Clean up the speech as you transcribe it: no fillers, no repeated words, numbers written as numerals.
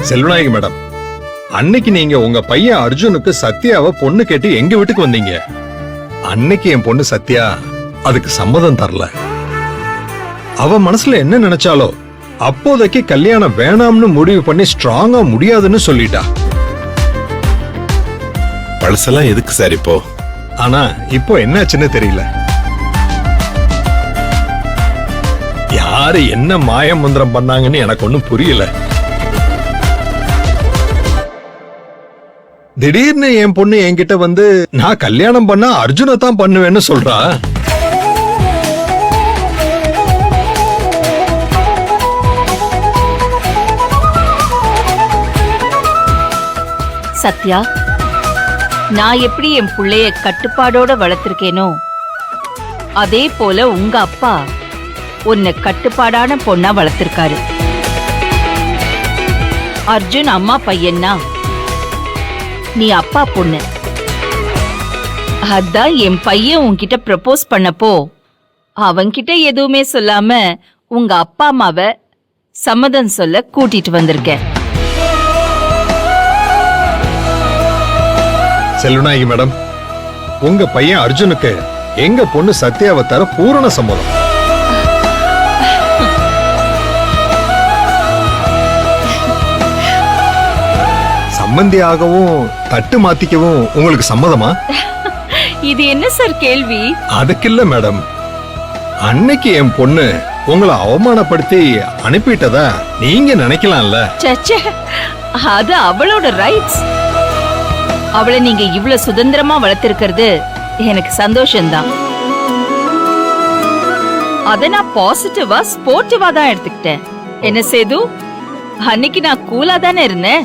Selvanayagi madam, அன்னைக்கு நீங்க உங்க பையன் அர்ஜுனுக்கு சத்யாவை பொண்ணு கேட்டு எங்க வீட்டுக்கு வந்தீங்க. அன்னைக்கு என் பொண்ணு சத்யா அதுக்கு சம்மதம் தரல. அவ மனசுல என்ன நினைச்சாலோ அப்போதைக்கு கல்யாணம் வேணாம்னு முடிவு பண்ணி ஸ்ட்ராங்கா முடியாதுன்னு சொல்லிட்டா. பழசெல்லாம் எதுக்கு சார் இப்போ? ஆனா இப்போ என்னாச்சுன்னு தெரியல. யாரு என்ன மாய மந்திரம் பண்ணாங்கன்னு எனக்கு ஒண்ணும் புரியல. திடீர்னு என் பொண்ணு என்கிட்ட வந்து நான் கல்யாணம் பண்ணா அர்ஜுனை தான் பண்ணுவேன்னு சொல்றா. சத்யா, நான் எப்படி என் புள்ளைய கட்டுப்பாடோட வளர்த்திருக்கேனோ அதே போல உங்க அப்பா உன்னை கட்டுப்பாடான பொண்ணா வளர்த்திருக்காரு. அர்ஜுன் அம்மா பையன்னா நீ அப்பா பொண்ணு. அதான் என் பையன் உன்கிட்ட ப்ரப்போஸ் பண்ணப்போ அவன்கிட்ட எதுவுமே சொல்லாம உங்க அப்பா அம்மாவை சம்மதம் சொல்ல கூட்டிட்டு வந்திருக்கேன். செல்வநாயகி மேடம், உங்க பையன் அர்ஜுனுக்கு எங்க பொண்ணு சத்யாவை தர பூரண சம்மதம். சம்பந்தியாகவும் தட்டு மாத்திக்கவும் உங்களுக்கு சம்மதமா? இது என்ன சார் கேள்வி? அதுக்கு இல்ல மேடம், அன்னைக்கு என் பொண்ணு உங்களை அவமானப்படுத்தி அனுப்பிட்டதா நீங்க நினைக்கலாம்ல. சச்சே, அது அவளோட ரைட்ஸ். அவளை நீங்க இவ்வளவு சுதந்திரமா வளர்த்திருக்கிறது எனக்கு சந்தோஷம்தான். அத நான் பாசிட்டிவா ஸ்போர்ட்டிவா தான் எடுத்துக்கிட்டேன். என்ன சேது, அன்னைக்கு நான் கூலா தானே இருந்தேன்.